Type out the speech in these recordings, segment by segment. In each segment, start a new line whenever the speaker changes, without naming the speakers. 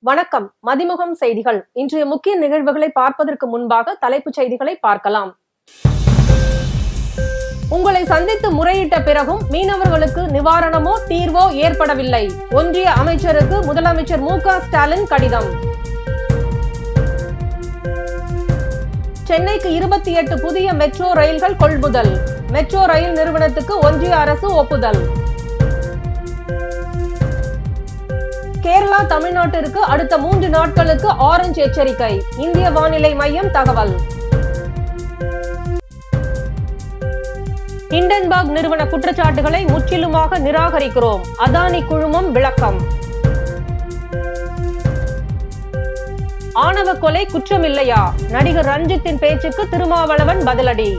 வணக்கம். மதிமுகம் செய்திகள். இன்றைய முக்கிய நிகழ்வுகளை பார்ப்பதற்கு முன்பாக தலைப்புச் செய்திகளை பார்க்கலாம். உங்களை சந்தித்து முறையிட்ட பிறகும் மீனவர்களுக்கு நிவாரணமோ தீர்வோ ஏற்படவில்லை. ஒன்றிய அமைச்சருக்கு முதலமைச்சர் மு.க. ஸ்டாலின் கடிதம். சென்னைக்கு 28 புதிய மெட்ரோ ரயில்கள் கொள்முதல். மெட்ரோ ரயில் நிறுவனத்துக்கு ஒன்றிய அரசு ஒப்புதல். கேரளா தமிழ்நாட்டிற்கு அடுத்த 3 நாட்களுக்கு ஆரஞ்சு எச்சரிக்கை. இந்திய வானிலை மையம் தகவல். ஹிண்டன்பர்க் நிறுவன குற்றச்சாட்டுகளை முற்றிலுமாக நிராகரிக்கிறோம். அதானி குழுமம் விளக்கம். ஆணவ கொலை குற்றமில்லையா? நடிகர் ரஞ்சித்தின் பேச்சுக்கு திருமாவளவன் பதிலடி.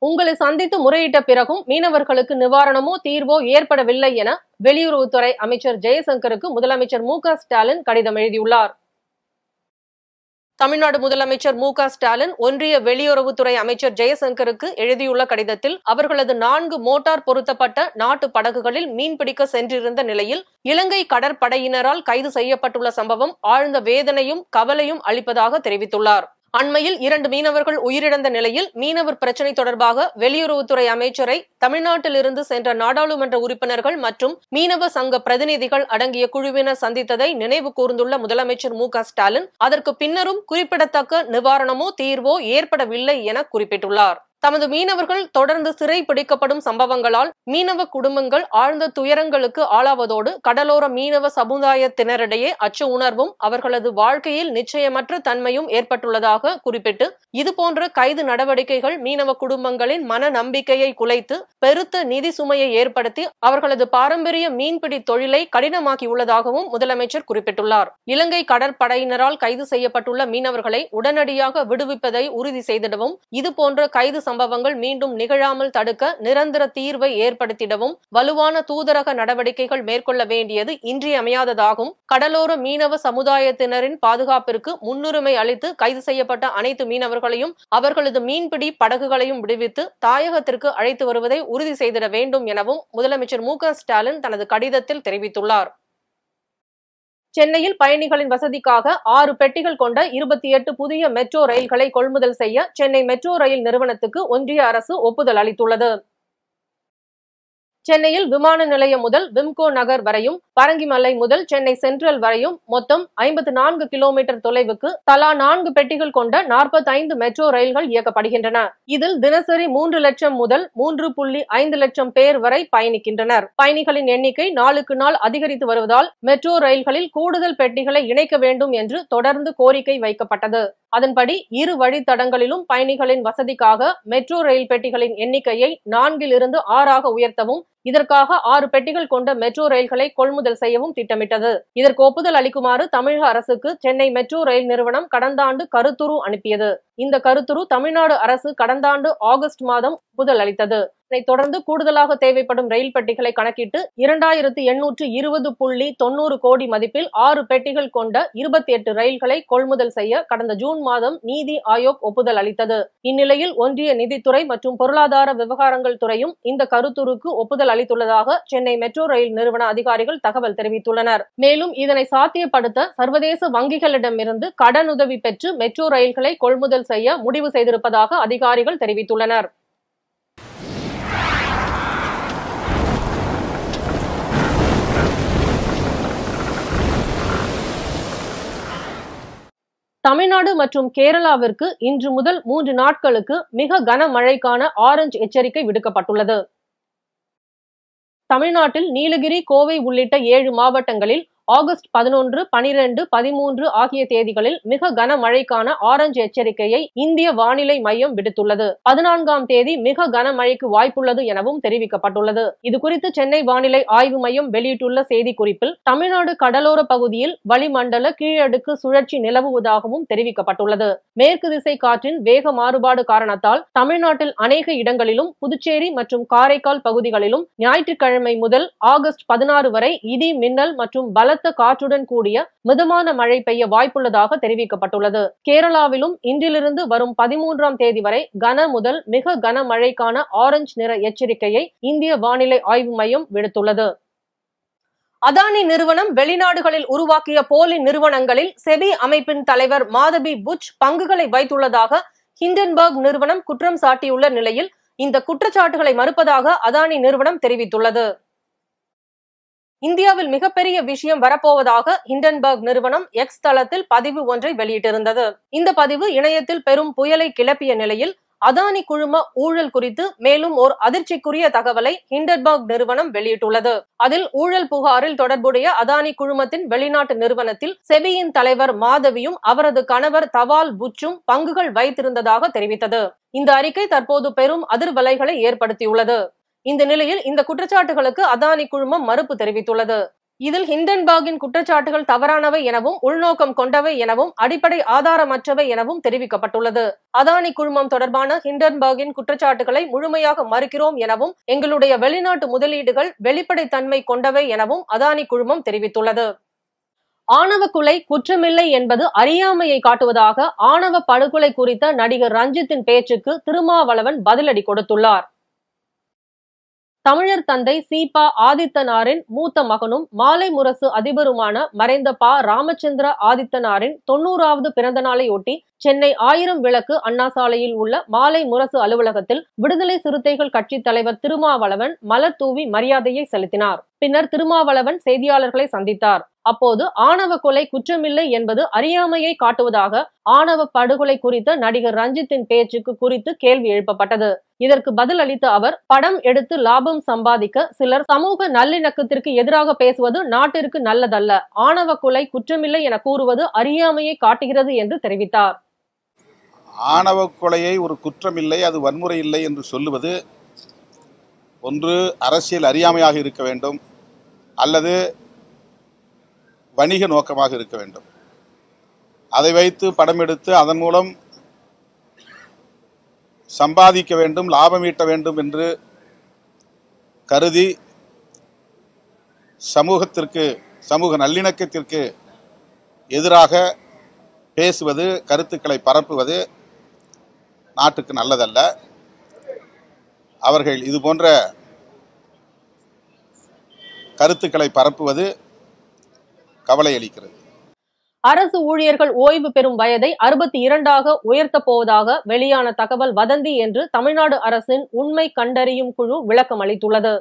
உங்களை சந்தித்து முறையிட்ட பிறகும் மீனவர்களுக்கு நிவாரணமோ தீர்வோ ஏற்படவில்லை என வெளியுறவுத்துறை அமைச்சர் ஜெயசங்கருக்கு முதலமைச்சர் மு.க. ஸ்டாலின் கடிதம் எழுதியுள்ளார். தமிழ்நாடு முதலமைச்சர் மு.க. ஸ்டாலின் ஒன்றிய வெளியுறவுத்துறை அமைச்சர் ஜெயசங்கருக்கு எழுதியுள்ள கடிதத்தில் அவர்களது 4 மோட்டார் பொருத்தப்பட்ட நாட்டு படகுகளில் மீன்பிடிக்க சென்றிருந்த நிலையில் இலங்கை கடற்படையினரால் கைது செய்யப்பட்டுள்ள சம்பவம் ஆழ்ந்த வேதனையும் கவலையும் அளிப்பதாக தெரிவித்துள்ளார். அண்மையில் 2 மீனவர்கள் உயிரிழந்த நிலையில் மீனவர் பிரச்சினை தொடர்பாக வெளியுறவுத்துறை அமைச்சரை தமிழ்நாட்டிலிருந்து சென்ற நாடாளுமன்ற உறுப்பினர்கள் மற்றும் மீனவ சங்க பிரதிநிதிகள் அடங்கிய குழுவினர் சந்தித்ததை நினைவு கூர்ந்துள்ள முதலமைச்சர் மு.க. ஸ்டாலின் அதற்கு பின்னரும் குறிப்பிடத்தக்க நிவாரணமோ தீர்வோ ஏற்படவில்லை என குறிப்பிட்டுள்ளார். தமது மீனவர்கள் தொடர்ந்து சிறை பிடிக்கப்படும் சம்பவங்களால் மீனவ குடும்பங்கள் ஆழ்ந்த துயரங்களுக்கு ஆளாவதோடு கடலோர மீனவ சமுதாயத்தினரிடையே அச்ச உணர்வும் அவர்களது வாழ்க்கையில் நிச்சயமற்ற தன்மையும் ஏற்பட்டுள்ளதாக குறிப்பிட்டு இதுபோன்ற கைது நடவடிக்கைகள் மீனவ குடும்பங்களின் மன நம்பிக்கையை குலைத்து பெருத்த நிதி சுமையை ஏற்படுத்தி அவர்களது பாரம்பரிய மீன்பிடி தொழிலை கடினமாக்கியுள்ளதாகவும் முதலமைச்சர் குறிப்பிட்டுள்ளார். இலங்கை கடற்படையினரால் கைது செய்யப்பட்டுள்ள மீனவர்களை உடனடியாக விடுவிப்பதை உறுதி செய்திடவும் இதுபோன்ற கைது சம்பவங்கள் மீண்டும் நிகழாமல் தடுக்க நிரந்தர தீர்வை ஏற்படுத்திடவும் வலுவான தூதரக நடவடிக்கைகள் மேற்கொள்ள வேண்டியது இன்றியமையாததாகும். கடலோர மீனவ சமுதாயத்தினரின் பாதுகாப்பிற்கு முன்னுரிமை அளித்து கைது செய்யப்பட்ட அனைத்து மீனவர்களையும் அவர்களது மீன்பிடி படகுகளையும் விடுவித்து தாயகத்திற்கு அழைத்து வருவதை உறுதி செய்திட வேண்டும் எனவும் முதலமைச்சர் மு.க. ஸ்டாலின் தனது கடிதத்தில் தெரிவித்துள்ளார். சென்னையில் பயணிகளின் வசதிக்காக 6 பெட்டிகள் கொண்ட 28 புதிய மெட்ரோ ரயில்களை கொள்முதல் செய்ய சென்னை மெட்ரோ ரயில் நிறுவனத்துக்கு ஒன்றிய அரசு ஒப்புதல் அளித்துள்ளது. சென்னையில் விமான நிலையம் முதல் விம்கோ நகர் வரையும் பரங்கிமலை முதல் சென்னை சென்ட்ரல் வரையும் மொத்தம் 54 கிலோமீட்டர் தொலைவுக்கு தலா 4 பெட்டிகள் கொண்ட 45 மெட்ரோ ரயில்கள் இயக்கப்படுகின்றன. இதில் தினசரி 3 லட்சம் முதல் 3.5 லட்சம் பேர் வரை பயணிக்கின்றனர். பயணிகளின் எண்ணிக்கை நாளுக்கு நாள் அதிகரித்து வருவதால் மெட்ரோ ரயில்களில் கூடுதல் பெட்டிகளை இணைக்க வேண்டும் என்று தொடர்ந்து கோரிக்கை வைக்கப்பட்டது. அதன்படி 2 வழித்தடங்களிலும் பயணிகளின் வசதிக்காக மெட்ரோ ரயில் பெட்டிகளின் எண்ணிக்கையை 4 - 6 உயர்த்தவும் இதற்காக 6 பெட்டிகள் கொண்ட மெட்ரோ ரயில்களை கொள்முதல் செய்யவும் திட்டமிட்டது. இதற்கு ஒப்புதல் அளிக்குமாறு தமிழக அரசுக்கு சென்னை மெட்ரோ ரயில் நிறுவனம் கடந்த ஆண்டு கருத்துரு அனுப்பியது. இந்த கருத்துரு தமிழ்நாடு அரசு கடந்த ஆண்டு ஆகஸ்ட் மாதம் ஒப்புதல் அளித்தது. இதனைத் தொடர்ந்து கூடுதலாக தேவைப்படும் ரயில் பெட்டிகளை கணக்கிட்டு 2820.90 கோடி மதிப்பில் 6 பெட்டிகள் கொண்ட 28 ரயில்களை கொள்முதல் செய்ய கடந்த ஜூன் மாதம் நீதி ஆயோக் ஒப்புதல் அளித்தது. இந்நிலையில் ஒன்றிய நிதித்துறை மற்றும் பொருளாதார விவகாரங்கள் துறையும் இந்த கருத்துருக்கு ஒப்புதல் அளித்துள்ளதாக சென்னை மெட்ரோ ரயில் நிறுவன அதிகாரிகள் தகவல் தெரிவித்துள்ளனர். மேலும் இதனை சாத்தியப்படுத்த சர்வதேச வங்கிகளிடமிருந்து கடனுதவி பெற்று மெட்ரோ ரயில்களை கொள்முதல் செய்ய முடிவு செய்திருப்பதாக அதிகாரிகள் தெரிவித்துள்ளனர். தமிழ்நாடு மற்றும் கேரளாவிற்கு இன்று முதல் 3 நாட்களுக்கு மிக கனமழைக்கான ஆரஞ்சு எச்சரிக்கை விடுக்கப்பட்டுள்ளது. தமிழ்நாட்டில் நீலகிரி, கோவை உள்ளிட்ட 7 மாவட்டங்களில் ஆகஸ்ட் 11, 12, 13 ஆகிய தேதிகளில் மிக கனமழைக்கான ஆரஞ்சு எச்சரிக்கையை இந்திய வானிலை மையம் விடுத்துள்ளது. 14ஆம் தேதி மிக கனமழைக்கு வாய்ப்புள்ளது எனவும் தெரிவிக்கப்பட்டுள்ளது. இதுகுறித்து சென்னை வானிலை ஆய்வு மையம் வெளியிட்டுள்ள செய்திக்குறிப்பில் தமிழ்நாடு கடலோர பகுதியில் வளிமண்டல கீழடுக்கு சுழற்சி நிலவுவதாகவும் தெரிவிக்கப்பட்டுள்ளது. மேற்கு திசை காற்றின் வேக மாறுபாடு காரணத்தால் தமிழ்நாட்டில் அநேக இடங்களிலும் புதுச்சேரி மற்றும் காரைக்கால் பகுதிகளிலும் ஞாயிற்றுக்கிழமை முதல் ஆகஸ்ட் 16 வரை இடி, மின்னல் மற்றும் பலத்த காற்றுடன் கூடிய மிதமான மழை பெய்ய வாய்ப்புள்ளதாக தெரிவிக்கப்பட்டுள்ளது. கேரளாவிலும் இன்றிலிருந்து வரும் 13ஆம் தேதி வரை கன முதல் மிக கனமழைக்கான ஆரஞ்சு நிற எச்சரிக்கையை இந்திய வானிலை ஆய்வு மையம் விடுத்துள்ளது. அதானி நிறுவனம் வெளிநாடுகளில் உருவாக்கிய போலி நிறுவனங்களில் செபி அமைப்பின் தலைவர் மாதவி புட்ச் பங்குகளை வைத்துள்ளதாக ஹிண்டன்பர்க் நிறுவனம் குற்றம் சாட்டியுள்ள நிலையில் இந்த குற்றச்சாட்டுகளை மறுப்பதாக அதானி நிறுவனம் தெரிவித்துள்ளது. இந்தியாவில் மிகப்பெரிய விஷயம் வரப்போவதாக ஹிண்டன்பர்க் நிறுவனம் எக்ஸ் தளத்தில் பதிவு ஒன்றை வெளியிட்டிருந்தது. இந்த பதிவு இணையத்தில் பெரும் புயலை கிளப்பிய நிலையில் அதானி குழும ஊழல் குறித்து மேலும் ஓர் அதிர்ச்சிக்குரிய தகவலை ஹிண்டன்பர்க் நிறுவனம் வெளியிட்டுள்ளது. அதில் ஊழல் புகாரில் தொடர்புடைய அதானி குழுமத்தின் வெளிநாட்டு நிறுவனத்தில் செபியின் தலைவர் மாதவியும் அவரது கணவர் தவால் புட்சும் பங்குகள் வைத்திருந்ததாக தெரிவித்தது. இந்த அறிக்கை தற்போது பெரும் அதிர்வலைகளை ஏற்படுத்தியுள்ளது. இந்த நிலையில் இந்த குற்றச்சாட்டுகளுக்கு அதானி குழுமம் மறுப்பு தெரிவித்துள்ளது. இதில் ஹிண்டன்பர்கின் குற்றச்சாட்டுகள் தவறானவை எனவும் உள்நோக்கம் கொண்டவை எனவும் அடிப்படை ஆதாரமற்றவை எனவும் தெரிவிக்கப்பட்டுள்ளது. அதானி குழுமம் தொடர்பான ஹிண்டன்பர்கின் குற்றச்சாட்டுகளை முழுமையாக மறுக்கிறோம் எனவும் எங்களுடைய வெளிநாட்டு முதலீடுகள் வெளிப்படைத்தன்மை கொண்டவை எனவும் அதானி குழுமம் தெரிவித்துள்ளது. ஆணவ கொலை குற்றமில்லை என்பது அறியாமையை காட்டுவதாக ஆணவ படுகொலை குறித்த நடிகர் ரஞ்சித்தின் பேச்சுக்கு திருமாவளவன் பதிலடி கொடுத்துள்ளார். தமிழர் தந்தை சீபா ஆதித்தனாரின் மூத்த மகனும் மாலை முரசு அதிபருமான மறைந்த ப. ராமச்சந்திர ஆதித்தனாரின் 90வது பிறந்த நாளையொட்டி சென்னை 1000 விளக்கு அண்ணா சாலையில் உள்ள மாலை முரசு அலுவலகத்தில் விடுதலை சிறுத்தைகள் கட்சி தலைவர் திருமாவளவன் மலர் தூவி மரியாதையை செலுத்தினார். பின்னர் திருமாவளவன் செய்தியாளர்களை சந்தித்தார். அப்போது ஆணவ கொலை குற்றமில்லை என்பது அறியாமையை காட்டுவதாக ஆணவ படுகொலை குறித்த நடிகர் ரஞ்சித்தின் பேச்சுக்கு குறித்து கேள்வி எழுப்பப்பட்டது. இதற்கு பதில் அளித்த அவர், படம் எடுத்து லாபம் சம்பாதிக்க சிலர் சமூக நல்லிணக்கத்திற்கு எதிராக பேசுவது நாட்டிற்கு நல்லதல்ல, ஆணவ கொலை குற்றமில்லை என கூறுவது அறியாமையை காட்டுகிறது என்று தெரிவித்தார்.
ஆணவ கொலையை ஒரு குற்றமில்லை, அது வன்முறை இல்லை என்று சொல்லுவது ஒன்று அரசியல் அறியாமையாக இருக்க வேண்டும் அல்லது வணிக நோக்கமாக இருக்க வேண்டும். அதை வைத்து படம் எடுத்து அதன் மூலம் சம்பாதிக்க வேண்டும், லாபம் ஈட்ட வேண்டும் என்று கருதி சமூக நல்லிணக்கத்திற்கு எதிராக பேசுவது, கருத்துக்களை பரப்புவது நாட்டுக்கு நல்லதல்ல. அவர்கள் இது போன்ற கருத்துக்களை பரப்புவது கவலை அளிக்கிறது.
அரசு ஊழியர்கள் ஓய்வு பெறும் வயதை 62ஆக உயர்த்தப் போவதாக வெளியான தகவல் வதந்தி என்று தமிழ்நாடு அரசின் உண்மை கண்டறியும் குழு விளக்கம் அளித்துள்ளது.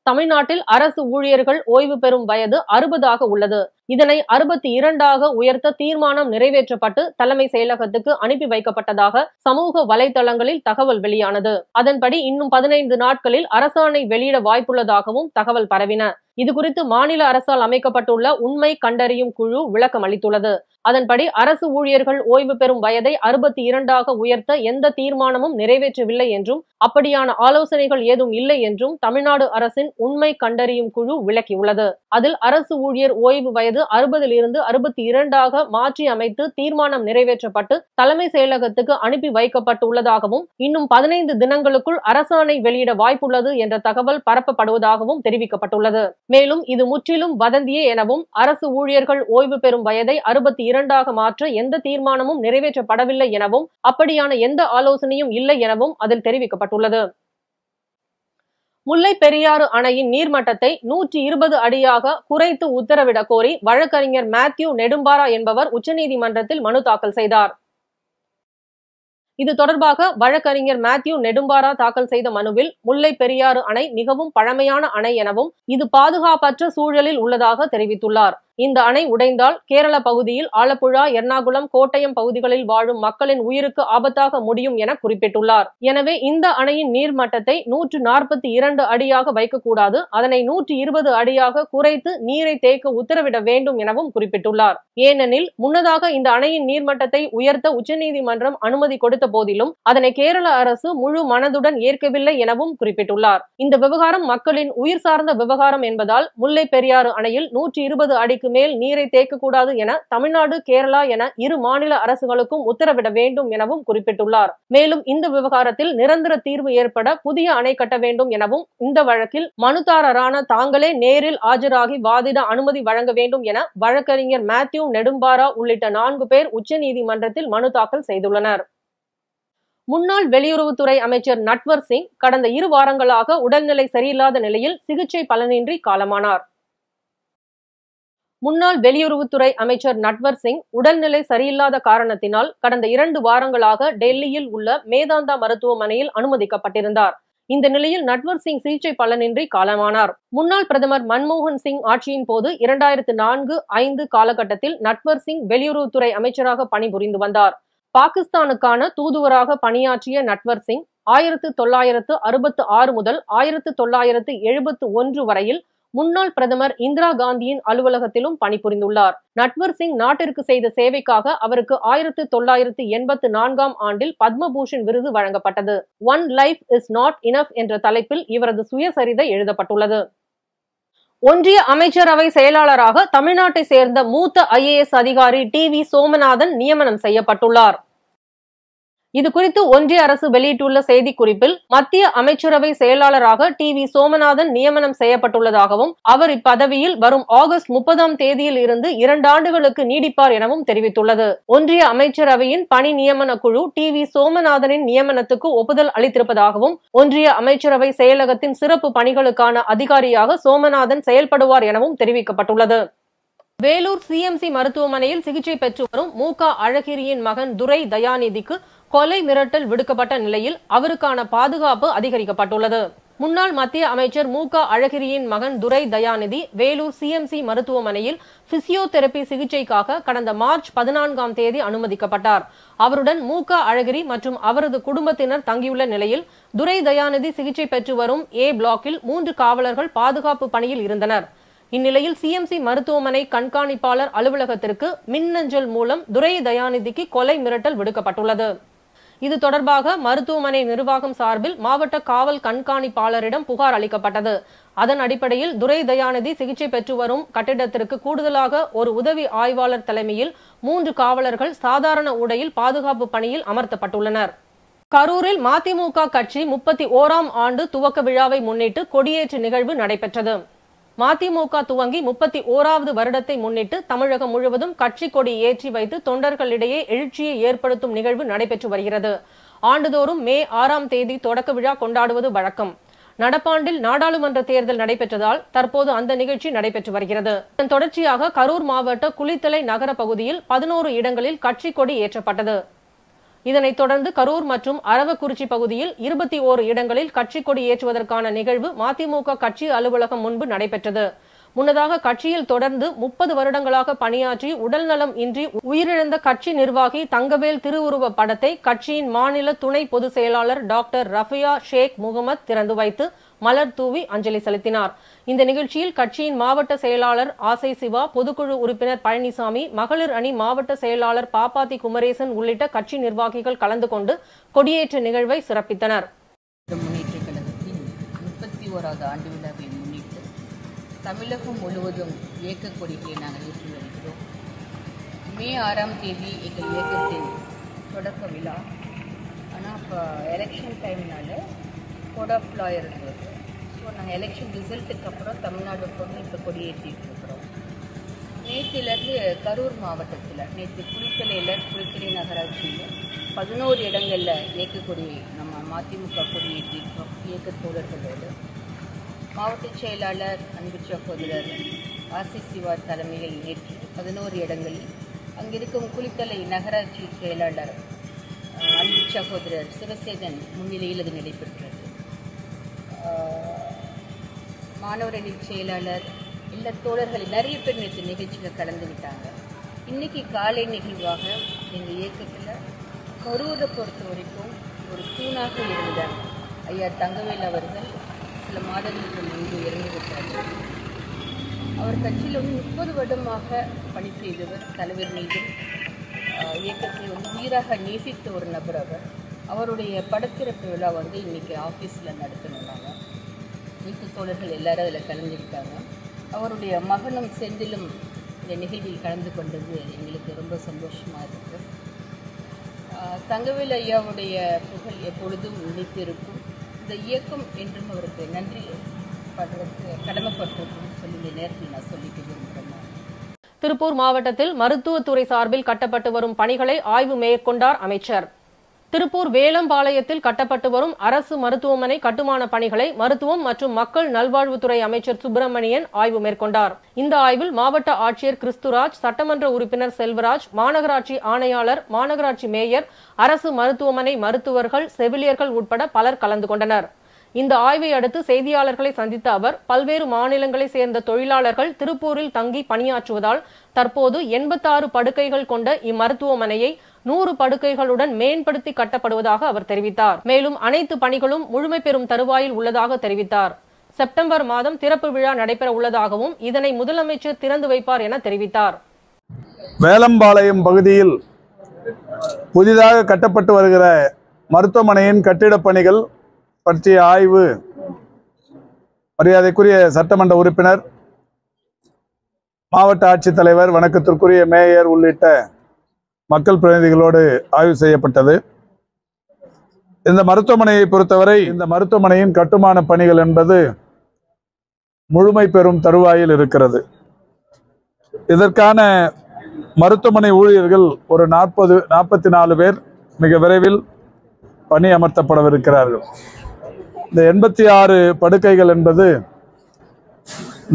தமிழ்நாட்டில் அரசு ஊழியர்கள் ஓய்வு பெறும் வயது 60ஆக உள்ளது. இதனை 62ஆக உயர்த்த தீர்மானம் நிறைவேற்றப்பட்டு தலைமை செயலகத்துக்கு அனுப்பி வைக்கப்பட்டதாக சமூக வலைதளங்களில் தகவல் வெளியானது. அதன்படி இன்னும் 15 நாட்களில் அரசாணை வெளியிட வாய்ப்புள்ளதாகவும் தகவல் பரவின. இதுகுறித்து மாநில அரசால் அமைக்கப்பட்டுள்ள உண்மை கண்டறியும் குழு விளக்கம் அளித்துள்ளது. அதன்படி அரசு ஊழியர்கள் ஓய்வு பெறும் வயதை 62ஆக உயர்த்த எந்த தீர்மானமும் நிறைவேற்றவில்லை என்றும் அப்படியான ஆலோசனைகள் ஏதும் இல்லை என்றும் தமிழ்நாடு அரசின் உண்மை கண்டறியும் குழு விளக்கியுள்ளது. அதில் அரசு ஊழியர் ஓய்வு வயது 60ல் இருந்து 62ஆக மாற்றி அமைத்து தீர்மானம் நிறைவேற்றப்பட்டு தலைமை செயலகத்துக்கு அனுப்பி வைக்கப்பட்டுள்ளதாகவும் இன்னும் 15 தினங்களுக்குள் அரசாணை வெளியிட வாய்ப்புள்ளது என்ற தகவல் பரப்பப்படுவதாகவும் தெரிவிக்கப்பட்டுள்ளது. மேலும் இது முற்றிலும் வதந்தியே எனவும் அரசு ஊழியர்கள் ஓய்வு பெறும் வயதை 62ஆக மாற்ற எந்த தீர்மானமும் நிறைவேற்றப்படவில்லை எனவும் அப்படியான எந்த ஆலோசனையும் இல்லை எனவும் அதில் தெரிவிக்கப்பட்டுள்ளது. முல்லை பெரியாறு அணையின் நீர்மட்டத்தை 120 அடியாக குறைத்து உத்தரவிடக் கோரி வழக்கறிஞர் மேத்யூ நெடும்பாரா என்பவர் உச்சநீதிமன்றத்தில் மனு தாக்கல் செய்தார். இது தொடர்பாக வழக்கறிஞர் மேத்யூ நெடும்பாரா தாக்கல் செய்த மனுவில் முல்லை பெரியாறு அணை மிகவும் பழமையான அணை எனவும் இது பாதுகாப்பற்ற சூழலில் உள்ளதாக தெரிவித்துள்ளார். இந்த அணை உடைந்தால் கேரள பகுதியில் ஆலப்புழா, எர்ணாகுளம், கோட்டயம் பகுதிகளில் வாழும் மக்களின் உயிருக்கு ஆபத்தாக முடியும் என குறிப்பிட்டுள்ளார். எனவே இந்த அணையின் நீர்மட்டத்தை 142 அடியாக வைக்கக்கூடாது, அதனை 120 அடியாக குறைத்து நீரை தேக்க உத்தரவிட வேண்டும் எனவும் குறிப்பிட்டுள்ளார். ஏனெனில் முன்னதாக இந்த அணையின் நீர்மட்டத்தை உயர்த்த உச்சநீதிமன்றம் அனுமதி கொடுத்த போதிலும் அதனை கேரள அரசு முழு மனதுடன் ஏற்கவில்லை எனவும் குறிப்பிட்டுள்ளார். இந்த விவகாரம் மக்களின் உயிர் சார்ந்த விவகாரம் என்பதால் முல்லை பெரியாறு அணையில் 120 அடிக்கு மேல் நீரை தேக்கக்கூடாது என தமிழ்நாடு, கேரளா என இரு மாநில அரசுகளுக்கும் உத்தரவிட வேண்டும் எனவும் குறிப்பிட்டுள்ளார். மேலும் இந்த விவகாரத்தில் நிரந்தர தீர்வு ஏற்பட புதிய அணை கட்ட வேண்டும் எனவும் இந்த வழக்கில் மனுதாரரான தாங்களே நேரில் ஆஜராகி வாதிட அனுமதி வழங்க வேண்டும் என வழக்கறிஞர் மேத்யூ நெடும்பாரா உள்ளிட்ட 4 பேர் உச்சநீதிமன்றத்தில் மனு தாக்கல் செய்துள்ளனர். முன்னாள் வெளியுறவுத்துறை அமைச்சர் நட்வர் சிங் கடந்த 2 வாரங்களாக உடல்நிலை சரியில்லாத நிலையில் சிகிச்சை பலனின்றி காலமானார். முன்னாள் வெளியுறவுத்துறை அமைச்சர் நட்வர் சிங் உடல்நிலை சரியில்லாத காரணத்தினால் கடந்த 2 வாரங்களாக டெல்லியில் உள்ள மேதாந்தா மருத்துவமனையில் அனுமதிக்கப்பட்டிருந்தார். இந்த நிலையில் நட்வர் சிங் சிகிச்சை பலனின்றி காலமானார். முன்னாள் பிரதமர் மன்மோகன் சிங் ஆட்சியின் போது 2004-5 காலகட்டத்தில் நட்வர் சிங் வெளியுறவுத்துறை அமைச்சராக பணிபுரிந்து வந்தார். பாகிஸ்தானுக்கான தூதுவராக பணியாற்றிய நட்வர் சிங் 1966 முதல் 1971 வரையில் முன்னாள் பிரதமர் இந்திரா காந்தியின் அலுவலகத்திலும் பணிபுரிந்துள்ளார். நட்வர் சிங் நாட்டிற்கு செய்த சேவைக்காக அவருக்கு 1984 ஆண்டில் பத்மபூஷன் விருது வழங்கப்பட்டது. One life is not enough என்ற தலைப்பில் இவரது சுயசரிதை எழுதப்பட்டுள்ளது. ஒன்றிய அமைச்சரவை செயலாளராக தமிழ்நாட்டை சேர்ந்த மூத்த IAS அதிகாரி TV சோமநாதன் நியமனம் செய்யப்பட்டுள்ளார். இதுகுறித்து ஒன்றிய அரசு வெளியிட்டுள்ள செய்திக்குறிப்பில் மத்திய அமைச்சரவை செயலாளராக TV சோமநாதன் நியமனம் செய்யப்பட்டுள்ளதாகவும் அவர் இப்பதவியில் வரும் ஆகஸ்ட் 30ஆம் தேதியில் இருந்து 2 ஆண்டுகளுக்கு நீடிப்பார் எனவும் தெரிவித்துள்ளது. ஒன்றிய அமைச்சரவையின் பணி நியமன குழு TV சோமநாதனின் நியமனத்துக்கு ஒப்புதல் அளித்திருப்பதாகவும் ஒன்றிய அமைச்சரவை செயலகத்தின் சிறப்பு பணிகளுக்கான அதிகாரியாக சோமநாதன் செயல்படுவார் எனவும் தெரிவிக்கப்பட்டுள்ளது. வேலூர் CMC மருத்துவமனையில் சிகிச்சை பெற்று வரும் MUK அழகிரியின் மகன் துரை தயாநிதிக்கு கொலை மிரட்டல் விடுக்கப்பட்ட நிலையில் அவருக்கான பாதுகாப்பு அதிகரிக்கப்பட்டுள்ளது. முன்னாள் மத்திய அமைச்சர் MUK அழகிரியின் மகன் துரை தயாநிதி வேலூர் CMC மருத்துவமனையில் பிசியோதெரபி சிகிச்சைக்காக கடந்த மார்ச் 14ஆம் தேதி அனுமதிக்கப்பட்டார். அவருடன் MUK அழகிரி மற்றும் அவரது குடும்பத்தினர் தங்கியுள்ள நிலையில் துரை தயாநிதி சிகிச்சை பெற்று வரும் A பிளாக்கில் 3 காவலர்கள் பாதுகாப்பு பணியில் இருந்தனர். இந்நிலையில் CMC மருத்துவமனை கண்காணிப்பாளர் அலுவலகத்திற்கு மின்னஞ்சல் மூலம் துரை தயாநிதிக்கு கொலை மிரட்டல் விடுக்கப்பட்டுள்ளது. இது தொடர்பாக மருத்துவமனை நிர்வாகம் சார்பில் மாவட்ட காவல் கண்காணிப்பாளரிடம் புகார் அளிக்கப்பட்டது. அதன் அடிப்படையில் துரை தயாநிதி சிகிச்சை பெற்று வரும் கட்டிடத்திற்கு கூடுதலாக ஒரு உதவி ஆய்வாளர் தலைமையில் 3 காவலர்கள் சாதாரண உடையில் பாதுகாப்பு பணியில் அமர்த்தப்பட்டுள்ளனர். கரூரில் மதிமுக கட்சி 31ஆம் ஆண்டு துவக்க விழாவை முன்னிட்டு கொடியேற்று நிகழ்வு நடைபெற்றது. மதிமுக துவங்கி 31வது வருடத்தை முன்னிட்டு தமிழகம் முழுவதும் கட்சி கொடி ஏற்றி வைத்து தொண்டர்களிடையே எழுச்சியை ஏற்படுத்தும் நிகழ்வு நடைபெற்று வருகிறது. ஆண்டுதோறும் மே 6ஆம் தேதி தொடக்க விழா கொண்டாடுவது வழக்கம். நடப்பாண்டில் நாடாளுமன்ற தேர்தல் நடைபெற்றதால் தற்போது அந்த நிகழ்ச்சி நடைபெற்று வருகிறது. இதன் தொடர்ச்சியாக கரூர் மாவட்ட குளித்தலை நகர பகுதியில் 11 இடங்களில் கட்சி கொடி ஏற்றப்பட்டது. இதனைத் தொடர்ந்து கரூர் மற்றும் அரவக்குறிச்சி பகுதியில் 21 இடங்களில் கட்சி கொடி ஏற்றுவதற்கான நிகழ்வு மதிமுக கட்சி அலுவலகம் முன்பு நடைபெற்றது. முன்னதாக கட்சியில் தொடர்ந்து 30 வருடங்களாக பணியாற்றி உடல்நலம் இன்றி உயிரிழந்த கட்சி நிர்வாகி தங்கவேல் திருவுருவ படத்தை கட்சியின் மாநில துணை பொதுச் செயலாளர் டாக்டர் ரஃபியா ஷேக் முகமது திறந்து வைத்து மலர் தூவி அஞ்சலி செலுத்தினார். இந்த நிகழ்ச்சியில் கட்சியின் மாவட்ட செயலாளர் ஆசை சிவா, பொதுக்குழு உறுப்பினர் பழனிசாமி, மகளிர் அணி மாவட்ட செயலாளர் பாப்பாத்தி குமரேசன் உள்ளிட்ட கட்சி நிர்வாகிகள் கலந்து கொண்டு கொடியேற்ற நிகழ்வை சிறப்பித்தனர்.
முன்னேற்ற கழகத்தின் 31வது ஆண்டு விழாவை முன்னிட்டு தமிழகம் முழுவதும் இயக்க கொடிகளை நாங்கள் ஏற்றி வருகிறோம். மே 6ஆம் தேதி எங்கள் இயக்கத்தின் தொடக்க விழா. ஆனால் இப்போ எலெக்ஷன் டைம்னால கோட் ஆஃப் லா இருந்தது. ஸோ நாங்கள் எலெக்ஷன் ரிசல்ட்டுக்கு அப்புறம் தமிழ்நாடு பொண்ணு இப்போ கொடியேற்றிட்டு இருக்கிறோம். நேற்றிலேருந்து கரூர் மாவட்டத்தில் நேற்று குளித்தலை நகராட்சியில் 11 இடங்களில் இயக்கக்கொடி நம்ம மதிமுக கொடியேற்றிருக்கோம். இயக்க தோழர்களோடு மாவட்ட செயலாளர் அன்பு சகோதரர் ஆசி சிவா தலைமையில் நேற்று 11 இடங்களில் அங்கிருக்கும் குளித்தலை நகராட்சி செயலாளர் அன்பு சகோதரர் சிவசேகன் முன்னிலையில் அது நடைபெற்றது. மாணவரணி செயலாளர் எல்லா தோழர்கள் நிறைய பேர் நேற்று நிகழ்ச்சியில் கலந்துக்கிட்டாங்க. இன்றைக்கி காலை நிகழ்வாக எங்கள் இயக்கத்தில் கரூரை பொறுத்த வரைக்கும் ஒரு தூணாக இருந்த ஐயா தங்கவேல் அவர்கள் சில மாதங்களுக்கு முன்பு இறந்துவிட்டார்கள். அவர் கட்சியில் 30 வருடமாக பணி செய்தவர். தலைவர் மீது இயக்கத்தை உயிராக நேசித்த ஒரு நபர் அவர். அவருடைய படத்திறப்பு விழா இன்றைக்கி ஆஃபீஸில் நடத்தினாங்க. இயக்க தோழர்கள் எல்லாரும் அதில் கலந்துக்கிட்டாங்க. அவருடைய மகனும் செந்திலும் இந்த நிகழ்வில் கலந்து கொண்டது எங்களுக்கு ரொம்ப சந்தோஷமாக இருக்குது. தங்கவேல் ஐயாவுடைய புகழ் எப்பொழுதும் நிலைத்திருக்கும். இந்த இயக்கம் என்றும் அவருக்கு நன்றி படுறதுக்கு கடமைப்பட்டிருக்குன்னு சொல்லி இந்த நேரத்தில் நான் சொல்லிக்க விரும்புகிறேன்.
திருப்பூர் மாவட்டத்தில் மருத்துவத்துறை சார்பில் கட்டப்பட்டு வரும் பணிகளை ஆய்வு மேற்கொண்டார் அமைச்சர். திருப்பூர் வேலம்பாளையத்தில் கட்டப்பட்டு வரும் அரசு மருத்துவமனை கட்டுமான பணிகளை மருத்துவம் மற்றும் மக்கள் நல்வாழ்வுத்துறை அமைச்சர் சுப்பிரமணியன் ஆய்வு மேற்கொண்டார். இந்த ஆய்வில் மாவட்ட ஆட்சியர் கிறிஸ்துராஜ், சட்டமன்ற உறுப்பினர் செல்வராஜ், மாநகராட்சி ஆணையாளர், மாநகராட்சி மேயர், அரசு மருத்துவமனை மருத்துவர்கள், செவிலியர்கள் உட்பட பலர் கலந்து கொண்டனர். இந்த ஆய்வை அடுத்து செய்தியாளர்களை சந்தித்த அவர், பல்வேறு மாநிலங்களை சேர்ந்த தொழிலாளர்கள் திருப்பூரில் தங்கி பணியாற்றுவதால் தற்போது 86 படுக்கைகள் கொண்ட இம்மருத்துவமனையை 100 படுக்கைகளுடன் மேம்படுத்தி கட்டப்படுவதாக அவர் தெரிவித்தார். மேலும் அனைத்து பணிகளும் முழுமை பெறும் தருவாயில் உள்ளதாக தெரிவித்தார். செப்டம்பர் மாதம் திறப்பு விழா நடைபெற உள்ளதாகவும் இதனை முதலமைச்சர் திறந்து வைப்பார் என தெரிவித்தார்.
வேலம்பாளையம் பகுதியில் புதிதாக கட்டப்பட்டு வருகிற மருத்துவமனையின் கட்டிடப் பணிகள் பற்றிய ஆய்வு மரியாதைக்குரிய சட்டமன்ற உறுப்பினர், மாவட்ட ஆட்சித்தலைவர், வணக்கத்திற்குரிய மேயர் உள்ளிட்ட மக்கள் பிரதிநிதிகளோடு ஆய்வு செய்யப்பட்டது. இந்த மருத்துவமனையை பொறுத்தவரை இந்த மருத்துவமனையின் கட்டுமான பணிகள் என்பது முழுமை பெறும் தருவாயில் இருக்கிறது. இதற்கான மருத்துவமனை ஊழியர்கள் ஒரு 44 பேர் மிக விரைவில் பணி அமர்த்தப்படவிருக்கிறார்கள். இந்த 86 படுக்கைகள் என்பது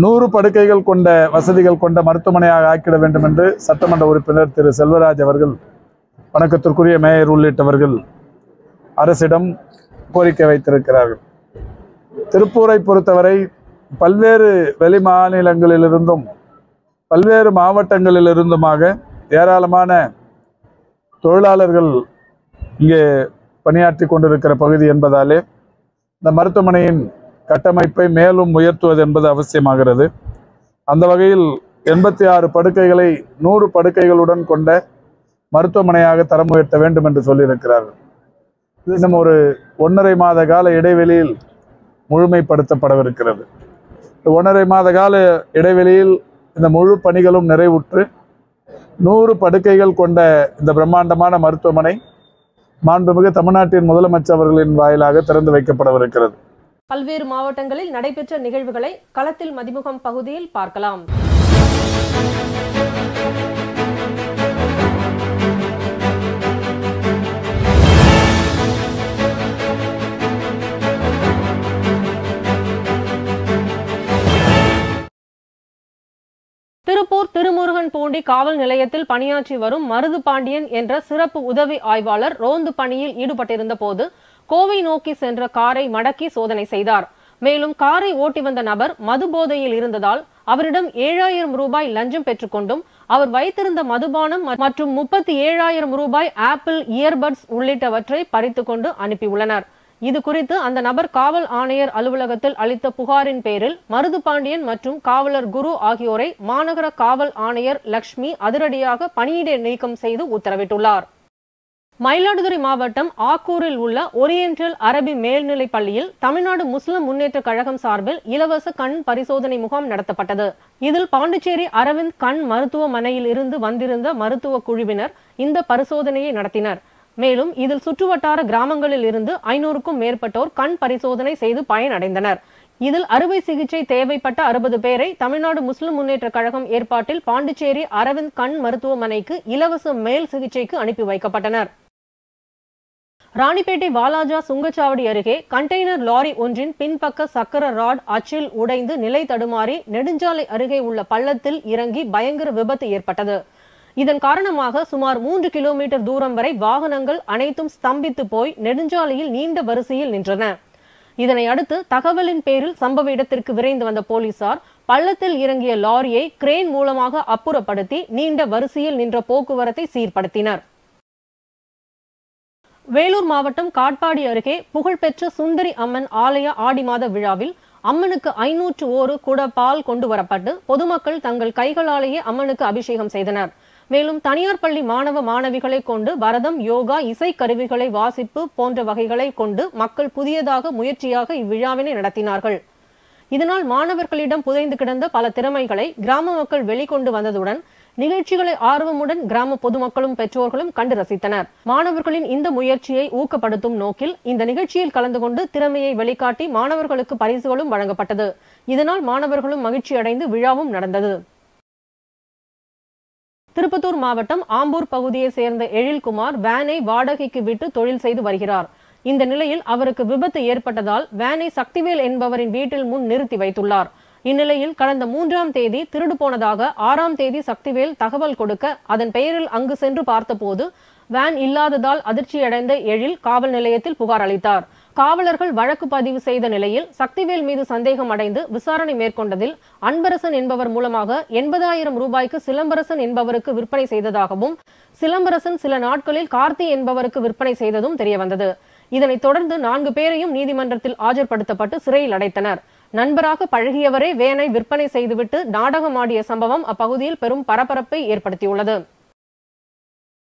100 படுக்கைகள் கொண்ட வசதிகள் கொண்ட மருத்துவமனையாக ஆக்கிட வேண்டும் என்று சட்டமன்ற உறுப்பினர் திரு செல்வராஜ் அவர்கள், வணக்கத்திற்குரிய மேயர் உள்ளிட்டவர்கள் அரசிடம் கோரிக்கை வைத்திருக்கிறார்கள். திருப்பூரை பொறுத்தவரை பல்வேறு வெளி மாநிலங்களிலிருந்தும் பல்வேறு மாவட்டங்களிலிருந்துமாக ஏராளமான தொழிலாளர்கள் இங்கே பணியாற்றி கொண்டிருக்கிற பகுதி என்பதாலே இந்த மருத்துவமனையின் கட்டமைப்பை மேலும் உயர்த்துவது என்பது அவசியமாகிறது. அந்த வகையில் 86 படுக்கைகளை 100 படுக்கைகளுடன் கொண்ட மருத்துவமனையாக தரம் உயர்த்த வேண்டும் என்று சொல்லியிருக்கிறார்கள். இன்னும் ஒரு 1.5 மாத கால இடைவெளியில் முழுமைப்படுத்தப்படவிருக்கிறது. 1.5 மாத கால இடைவெளியில் இந்த முழு பணிகளும் நிறைவுற்று 100 படுக்கைகள் கொண்ட இந்த பிரம்மாண்டமான மருத்துவமனை மாண்புமிகு தமிழ்நாட்டின் முதலமைச்சர் அவர்களின் வாயிலாக திறந்து வைக்கப்படவிருக்கிறது.
பல்வேறு மாவட்டங்களில் நடைபெற்ற நிகழ்வுகளை களத்தில் மதிமுகம் பகுதியில் பார்க்கலாம். திருப்பூர் திருமுருகன் பூண்டி காவல் நிலையத்தில் பணியாற்றி வரும் மருது பாண்டியன் என்ற சிறப்பு உதவி ஆய்வாளர் ரோந்து பணியில் ஈடுபட்டிருந்த போது கோவை நோக்கி சென்ற காரை மடக்கி சோதனை செய்தார். மேலும் காரை ஓட்டி வந்த நபர் மது போதையில் இருந்ததால் அவரிடம் 7000 ரூபாய் லஞ்சம் பெற்றுக்கொண்டும் அவர் வைத்திருந்த மதுபானம் மற்றும் 37,000 ரூபாய் ஆப்பிள் இயர்பட்ஸ் உள்ளிட்டவற்றை பறித்துக் கொண்டு அனுப்பியுள்ளனர். இது குறித்து அந்த நபர் காவல் ஆணையர் அலுவலகத்தில் அளித்த புகாரின் பேரில் மருது பாண்டியன் மற்றும் காவலர் குரு ஆகியோரை மாநகர காவல் ஆணையர் லட்சுமி அதிரடியாக பணியிடை நீக்கம் செய்து உத்தரவிட்டுள்ளார். மயிலாடுதுறை மாவட்டம் ஆக்கூரில் உள்ள ஓரியண்டல் அரபி மேல்நிலைப் பள்ளியில் தமிழ்நாடு முஸ்லிம் முன்னேற்ற கழகம் சார்பில் இலவச கண் பரிசோதனை முகாம் நடத்தப்பட்டது. இதில் பாண்டிச்சேரி அரவிந்த் கண் மருத்துவமனையில் இருந்து வந்திருந்த மருத்துவ குழுவினர் இந்த பரிசோதனையை நடத்தினர். மேலும் இதில் சுற்றுவட்டார கிராமங்களில் இருந்து 500க்கும் மேற்பட்டோர் கண் பரிசோதனை செய்து பயனடைந்தனர். இதில் அறுவை சிகிச்சை தேவைப்பட்ட 60 பேரை தமிழ்நாடு முஸ்லிம் முன்னேற்ற கழகம் ஏற்பாட்டில் பாண்டிச்சேரி அரவிந்த் கண் மருத்துவமனைக்கு இலவச மேல் சிகிச்சைக்கு அனுப்பி வைக்கப்பட்டனர். ராணிப்பேட்டை வாலாஜா சுங்கச்சாவடி அருகே கண்டெய்னர் லாரி ஒன்றின் பின்பக்க சக்கர ராட் அச்சில் உடைந்து நிலை தடுமாறி நெடுஞ்சாலை அருகே உள்ள பள்ளத்தில் இறங்கி பயங்கர விபத்து ஏற்பட்டது. இதன் காரணமாக சுமார் 3 கிலோமீட்டர் தூரம் வரை வாகனங்கள் அனைத்தும் ஸ்தம்பித்து போய் நெடுஞ்சாலையில் நீண்ட வரிசையில் நின்றன. இதனை அடுத்து தகவலின் பேரில் சம்பவ இடத்திற்கு விரைந்து வந்த போலீசார் பள்ளத்தில் இறங்கிய லாரியை கிரேன் மூலமாக அப்புறப்படுத்தி நீண்ட வரிசையில் நின்ற போக்குவரத்தை சீர்படுத்தினர். வேலூர் மாவட்டம் காட்பாடி அருகே புகழ்பெற்ற சுந்தரி அம்மன் ஆலய ஆடி மாத விழாவில் அம்மனுக்கு 501 குட பால் கொண்டு வரப்பட்டு பொதுமக்கள் தங்கள் கைகளாலேயே அம்மனுக்கு அபிஷேகம் செய்தனர். மேலும் தனியார் பள்ளி மாணவ மாணவிகளை கொண்டு பரதம், யோகா, இசை கருவிகளை வாசிப்பு போன்ற வகைகளை கொண்டு மக்கள் புதியதாக முயற்சியாக இவ்விழாவினை நடத்தினார்கள். இதனால் மாணவர்களிடம் புதைந்து கிடந்த பல திறமைகளை கிராம மக்கள் வெளிக்கொண்டு வந்ததுடன் நிகழ்ச்சிகளை ஆர்வமுடன் கிராம பொதுமக்களும் பெற்றோர்களும் கண்டு ரசித்தனர். மாணவர்களின் இந்த முயற்சியை ஊக்கப்படுத்தும் நோக்கில் இந்த நிகழ்ச்சியில் கலந்து கொண்டு திறமையை வெளிக்காட்டி மாணவர்களுக்கு பரிசுகளும் வழங்கப்பட்டது. இதனால் மாணவர்களும் மகிழ்ச்சி அடைந்து விழாவும் நடந்தது. திருப்பத்தூர் மாவட்டம் ஆம்பூர் பகுதியை சேர்ந்த எழில்குமார் வேனை வாடகைக்கு விட்டு தொழில் செய்து வருகிறார். இந்த நிலையில் அவருக்கு விபத்து ஏற்பட்டதால் வேனை சக்திவேல் என்பவரின் வீட்டில் முன் நிறுத்தி வைத்துள்ளார். இந்நிலையில் கடந்த 3ஆம் தேதி திருடு போனதாக 6ஆம் தேதி சக்திவேல் தகவல் கொடுக்க அதன் பெயரில் அங்கு சென்று பார்த்தபோது வேன் இல்லாததால் அதிர்ச்சியடைந்த எழில் காவல் நிலையத்தில் புகார் அளித்தார். காவலர்கள் வழக்கு பதிவு செய்த நிலையில் சக்திவேல் மீது சந்தேகம் அடைந்து விசாரணை மேற்கொண்டதில் அன்பரசன் என்பவர் மூலமாக 80,000 ரூபாய்க்கு சிலம்பரசன் என்பவருக்கு விற்பனை செய்ததாகவும் சிலம்பரசன் சில நாட்களில் கார்த்தி என்பவருக்கு விற்பனை செய்ததும் தெரியவந்தது. இதனைத் தொடர்ந்து 4 பேரையும் நீதிமன்றத்தில் ஆஜர்படுத்தப்பட்டு சிறையில் அடைத்தனர். நண்பராக பழகியவரே வேனை விற்பனை செய்துவிட்டு நாடகமாடிய சம்பவம் அப்பகுதியில் பெரும் பரபரப்பை ஏற்படுத்தியுள்ளது.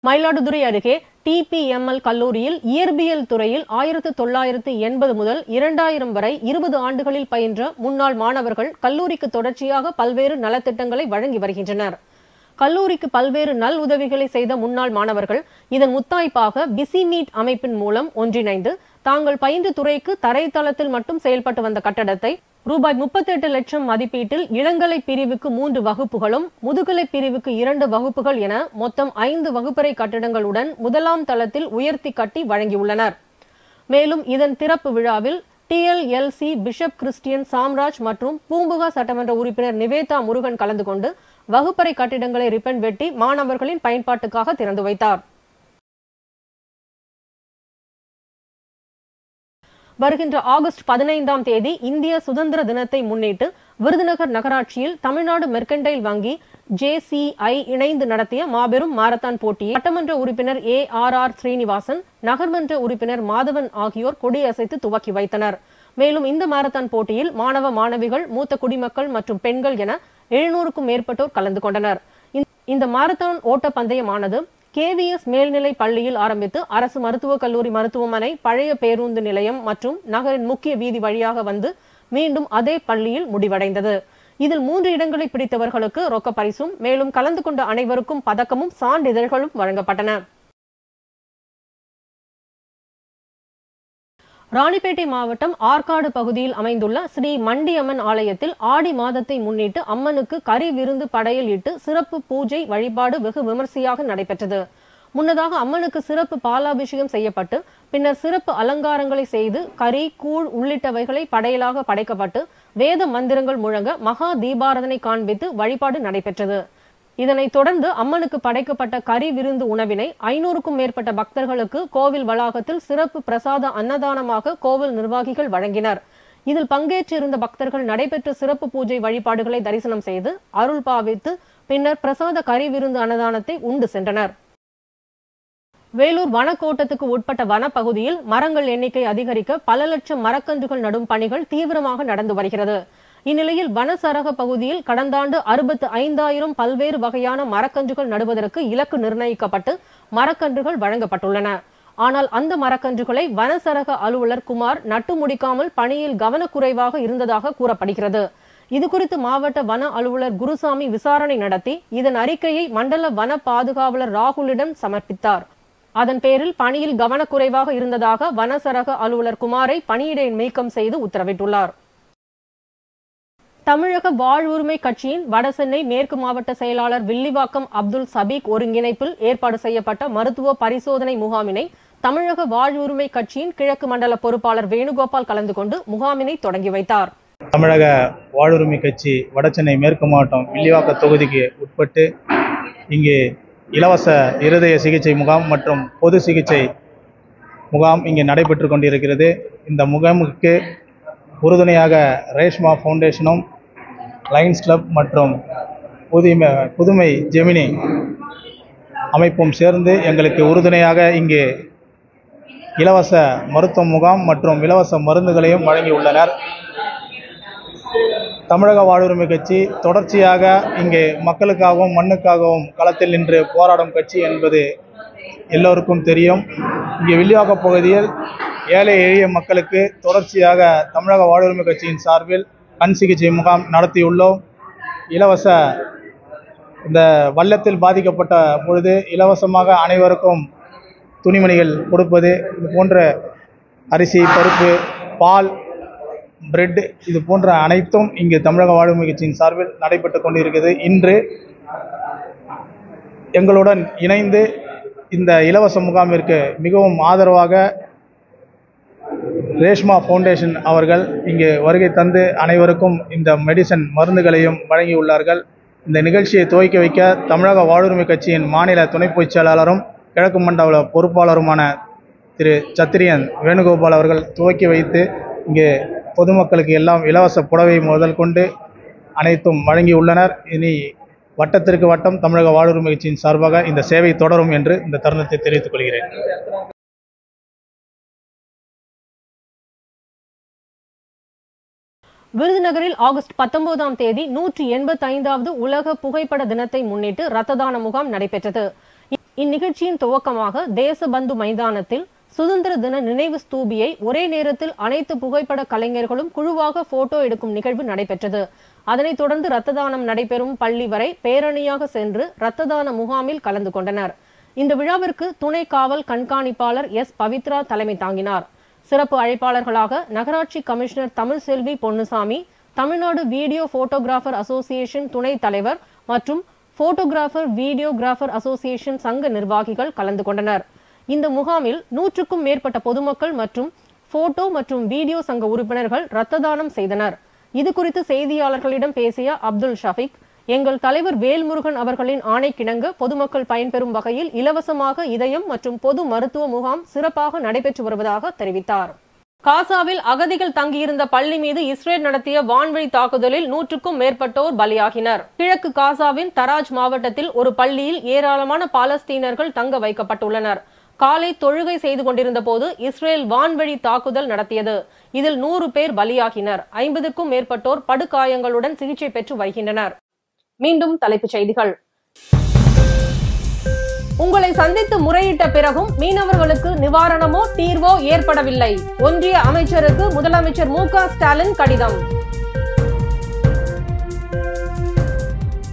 மயிலாடுதுறை அருகே TPML கல்லூரியில் இயற்பியல் துறையில் 1980 முதல் 2000 வரை 20 ஆண்டுகளில் பயின்ற முன்னாள் மாணவர்கள் கல்லூரிக்கு தொடர்ச்சியாக பல்வேறு நலத்திட்டங்களை வழங்கி வருகின்றனர். கல்லூரிக்கு பல்வேறு நல் உதவிகளை செய்த முன்னாள் மாணவர்கள் இதன் முத்தாய்ப்பாக பிசி மீட் அமைப்பின் மூலம் ஒன்றிணைந்து தாங்கள் பயின்ற துறைக்கு தரைத்தளத்தில் மட்டும் செயல்பட்டு வந்த கட்டடத்தை ரூபாய் 38 லட்சம் மதிப்பீட்டில் இளங்கலை பிரிவுக்கு 3 வகுப்புகளும் முதுகலை பிரிவுக்கு 2 வகுப்புகள் என மொத்தம் 5 வகுப்பறை கட்டடங்களுடன் முதலாம் தளத்தில் உயர்த்தி கட்டி வழங்கியுள்ளனர். மேலும் இதன் திறப்பு விழாவில் TLLC பிஷப் கிறிஸ்டியன் சாம்ராஜ் மற்றும் பூம்புகா சட்டமன்ற உறுப்பினர் நிவேதா முருகன் கலந்து கொண்டு வகுப்பறை கட்டிடங்களை ரிப்பன் வெட்டி மாணவர்களின் பயன்பாட்டுக்காக திறந்து வைத்தார். வருகின்ற ஆகஸ்ட் 15ஆம் தேதி இந்திய சுதந்திர தினத்தை முன்னிட்டு விருதுநகர் நகராட்சியில் தமிழ்நாடு மெர்கன்டைல் வங்கி JCI இணைந்து நடத்திய மாபெரும் மாரத்தான் போட்டியை சட்டமன்ற உறுப்பினர் ARR ஸ்ரீனிவாசன், நகர்மன்ற உறுப்பினர் மாதவன் ஆகியோர் கொடியசைத்து துவக்கி வைத்தனர். மேலும் இந்த மாரத்தான் போட்டியில் மாணவ மாணவிகள், மூத்த குடிமக்கள் மற்றும் பெண்கள் என 700க்கும் மேற்பட்டோர் கலந்து கொண்டனர். இந்த மாரத்தான் ஓட்ட பந்தயமானது KVS மேல்நிலை பள்ளியில் ஆரம்பித்து அரசு மருத்துவக் கல்லூரி மருத்துவமனை, பழைய பேருந்து நிலையம் மற்றும் நகரின் முக்கிய வீதி வழியாக வந்து மீண்டும் அதே பள்ளியில் முடிவடைந்தது. இதில் 3 இடங்களை பிடித்தவர்களுக்கு ரொக்க பரிசும் மேலும் கலந்து கொண்ட அனைவருக்கும் பதக்கமும் சான்றிதழ்களும் வழங்கப்பட்டன. ராணிப்பேட்டை மாவட்டம் ஆற்காடு பகுதியில் அமைந்துள்ள ஸ்ரீ மண்டியம்மன் ஆலயத்தில் ஆடி மாதத்தை முன்னிட்டு அம்மனுக்கு கறி விருந்து படையல் இட்டு சிறப்பு பூஜை வழிபாடு வெகு விமர்சையாக நடைபெற்றது. முன்னதாக அம்மனுக்கு சிறப்பு பாலாபிஷேகம் செய்யப்பட்டு பின்னர் சிறப்பு அலங்காரங்களை செய்து கறி, கூழ் உள்ளிட்டவைகளை படையலாக படைக்கப்பட்டு வேத மந்திரங்கள் முழங்க மகா தீபாராதனை காண்பித்து வழிபாடு நடைபெற்றது. இதனைத் தொடர்ந்து அம்மனுக்கு படைக்கப்பட்ட கறி விருந்து உணவினை 500க்கும் மேற்பட்ட பக்தர்களுக்கு கோவில் வளாகத்தில் சிறப்பு பிரசாத அன்னதானமாக கோவில் நிர்வாகிகள் வழங்கினர். இதில் பங்கேற்றிருந்த பக்தர்கள் நடைபெற்ற சிறப்பு பூஜை வழிபாடுகளை தரிசனம் செய்து அருள் பாவித்து பின்னர் பிரசாத கறி விருந்து அன்னதானத்தை உண்டு சென்றனர். வேலூர் வனக்கோட்டத்துக்கு உட்பட்ட வனப்பகுதியில் மரங்கள் எண்ணிக்கை அதிகரிக்க பல லட்சம் மரக்கன்றுகள் நடும் பணிகள் தீவிரமாக நடந்து வருகிறது. இந்நிலையில் வனசரக பகுதியில் கடந்த ஆண்டு 65,000 பல்வேறு வகையான மரக்கன்றுகள் நடுவதற்கு இலக்கு நிர்ணயிக்கப்பட்டு மரக்கன்றுகள் வழங்கப்பட்டுள்ளன. ஆனால் அந்த மரக்கன்றுகளை வனசரக அலுவலர் குமார் நட்டு முடிக்காமல் பணியில் கவனக்குறைவாக இருந்ததாக கூறப்படுகிறது. இதுகுறித்து மாவட்ட வன அலுவலர் குருசாமி விசாரணை நடத்தி இதன் அறிக்கையை மண்டல வன பாதுகாவலர் ராகுலிடம் சமர்ப்பித்தார். அதன் பேரில் பணியில் கவனக்குறைவாக இருந்ததாக வனசரக அலுவலர் குமாரை பணியிடை நீக்கம் செய்து உத்தரவிட்டுள்ளார். தமிழக வாழ்வுரிமை கட்சியின் வடசென்னை மேற்கு மாவட்ட செயலாளர் வில்லிவாக்கம் அப்துல் சபீக் ஒருங்கிணைப்பில் ஏற்பாடு செய்யப்பட்ட மருத்துவ பரிசோதனை முகாமினை தமிழக வாழ்வுரிமை கட்சியின் கிழக்கு மண்டல பொறுப்பாளர் வேணுகோபால் கலந்து கொண்டு முகாமினை தொடங்கி வைத்தார்.
தமிழக வாழ்வுரிமை கட்சி வடசென்னை மேற்கு மாவட்டம் வில்லிவாக்கம் தொகுதிக்கு உட்பட்டு இங்கு இலவச இருதய சிகிச்சை முகாம் மற்றும் பொது சிகிச்சை முகாம் இங்கு நடைபெற்று கொண்டிருக்கிறது. இந்த முகாமுக்கு உறுதுணையாக ரேஷ்மா ஃபவுண்டேஷனும், லயன்ஸ் கிளப் மற்றும் புதுமை ஜெமினி அமைப்பும் சேர்ந்து எங்களுக்கு உறுதுணையாக இங்கு இலவச மருத்துவ முகாம் மற்றும் இலவச மருந்துகளையும் வழங்கியுள்ளனர். தமிழக வாழ்வுரிமை கட்சி தொடர்ச்சியாக இங்கு மக்களுக்காகவும் மண்ணுக்காகவும் களத்தில் நின்று போராடும் கட்சி என்பது எல்லோருக்கும் தெரியும். இங்கே வில்லிவாக்கம் பகுதியில் ஏழை எளிய மக்களுக்கு தொடர்ச்சியாக தமிழக வாழ்வுரிமை கட்சியின் சார்பில் கண் சிகிச்சை முகாம் நடத்தியுள்ளோம். இலவச இந்த வெள்ளத்தில் பாதிக்கப்பட்ட பொழுது இலவசமாக அனைவருக்கும் துணிமணிகள் கொடுப்பது, இது போன்ற அரிசி, பருப்பு, பால், பிரெட், இது போன்ற அனைத்தும் இங்கு தமிழக வாழ்வுரிமை கட்சியின் சார்பில் நடைபெற்று கொண்டிருக்கிறது. இன்று எங்களுடன் இணைந்து இந்த இலவச முகாமிற்கு மிகவும் ஆதரவாக ரேஷ்மா ஃபவுண்டேஷன் அவர்கள் இங்கு வருகை தந்து அனைவருக்கும் இந்த மருந்துகளையும் வழங்கியுள்ளார்கள். இந்த நிகழ்ச்சியை துவக்கி வைக்க தமிழக வாழ்வுரிமை கட்சியின் மாநில துணை பொதுச் செயலாளரும் கிழக்கு மண்டல பொறுப்பாளருமான திரு சத்திரியன் வேணுகோபால் அவர்கள் துவக்கி வைத்து இங்கே பொதுமக்களுக்கு எல்லாம் இலவச புடவை முதல் கொண்டு அனைத்தும் வழங்கியுள்ளனர். இனி வட்டத்திற்கு வட்டம் தமிழக வாழ்வுரிமை கட்சியின் சார்பாக இந்த சேவை தொடரும் என்று இந்த தருணத்தை தெரிவித்துக் கொள்கிறேன்.
விருதுநகரில் ஆகஸ்ட் 19ஆம் தேதி 185வது உலக புகைப்பட தினத்தை முன்னிட்டு இரத்த தான முகாம் நடைபெற்றது. இந்நிகழ்ச்சியின் துவக்கமாக தேசபந்து மைதானத்தில் சுதந்திர தின நினைவு ஸ்தூபியை ஒரே நேரத்தில் அனைத்து புகைப்பட கலைஞர்களும் குழுவாக போட்டோ எடுக்கும் நிகழ்வு நடைபெற்றது. அதனைத் தொடர்ந்து இரத்த தானம் நடைபெறும் பள்ளி வரை பேரணியாக சென்று இரத்த தான முகாமில் கலந்து கொண்டனர். இந்த விழாவிற்கு துணை காவல் கண்காணிப்பாளர் எஸ் பவித்ரா தலைமை தாங்கினார். சிறப்பு அழைப்பாளர்களாக நகராட்சி commissioner Tamilselvi Ponnusamy, Tamil Nadu video photographer association துணைத் தலைவர் மற்றும் போட்டோகிராஃபர் வீடியோகிராஃபர் அசோசியேஷன் சங்க நிர்வாகிகள் கலந்து கொண்டனர். இந்த முகாமில் 100க்கும் மேற்பட்ட பொதுமக்கள் மற்றும் போட்டோ மற்றும் வீடியோ சங்க உறுப்பினர்கள் இரத்த தானம் செய்தனர். இது குறித்து செய்தியாளர்களிடம் பேசிய அப்துல் ஷஃபிக், எங்கள் தலைவர் வேல்முருகன் அவர்களின் ஆணைக்கிணங்க பொதுமக்கள் பயன்பெறும் வகையில் இலவசமாக இதயம் மற்றும் பொது மருத்துவ முகாம் சிறப்பாக நடைபெற்று வருவதாக தெரிவித்தார். காசாவில் அகதிகள் தங்கியிருந்த பள்ளி மீது இஸ்ரேல் நடத்திய வான்வழி தாக்குதலில் 100க்கும் மேற்பட்டோர் பலியாகினர். கிழக்கு காசாவின் தராஜ் மாவட்டத்தில் ஒரு பள்ளியில் ஏராளமான பாலஸ்தீனர்கள் தங்க வைக்கப்பட்டுள்ளனர். காலை தொழுகை செய்து கொண்டிருந்த போது இஸ்ரேல் வான்வழி தாக்குதல் நடத்தியது. இதில் 100 பேர் பலியாகினர். 50க்கும் மேற்பட்டோர் படுகாயங்களுடன் சிகிச்சை பெற்று வருகின்றனர். மீண்டும் தலைப்புச் செய்திகள். உங்களை சந்தித்து முறையிட்ட பிறகும் மீனவர்களுக்கு நிவாரணமோ தீர்வோ ஏற்படவில்லை. ஒன்றிய அமைச்சருக்கு முதலமைச்சர் மு.க. ஸ்டாலின் கடிதம்.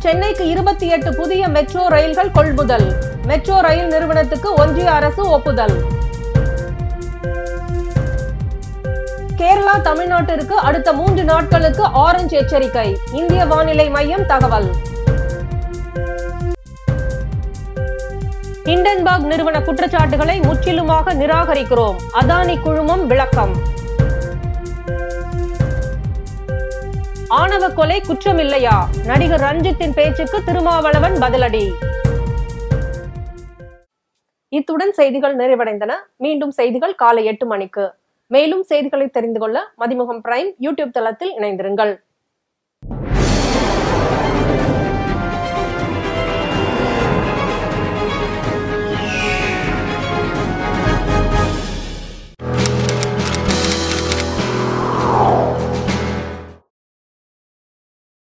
சென்னைக்கு 28 புதிய மெட்ரோ ரயில்கள் கொள்முதல். மெட்ரோ ரயில் நிறுவனத்துக்கு ஒன்றிய அரசு ஒப்புதல். கேரளா தமிழ்நாட்டிற்கு அடுத்த 3 நாட்களுக்கு ஆரஞ்சு எச்சரிக்கை. இந்திய வானிலை மையம் தகவல். ஹிண்டன்பர்க் நிறுவன குற்றச்சாட்டுகளை முற்றிலுமாக நிராகரிக்கிறோம். அதானி குழுமம் விளக்கம். ஆணவ கொலை குற்றமில்லையா? நடிகர் ரஞ்சித்தின் பேச்சுக்கு திருமாவளவன் பதிலடி. இத்துடன் செய்திகள் நிறைவடைந்தன. மீண்டும் செய்திகள் காலை 8 மணிக்கு. மேலும் செய்திகளை தெரிந்து கொள்ள மதிமுகம் பிரைம் யூடியூப் தளத்தில் இணைந்திருங்கள்.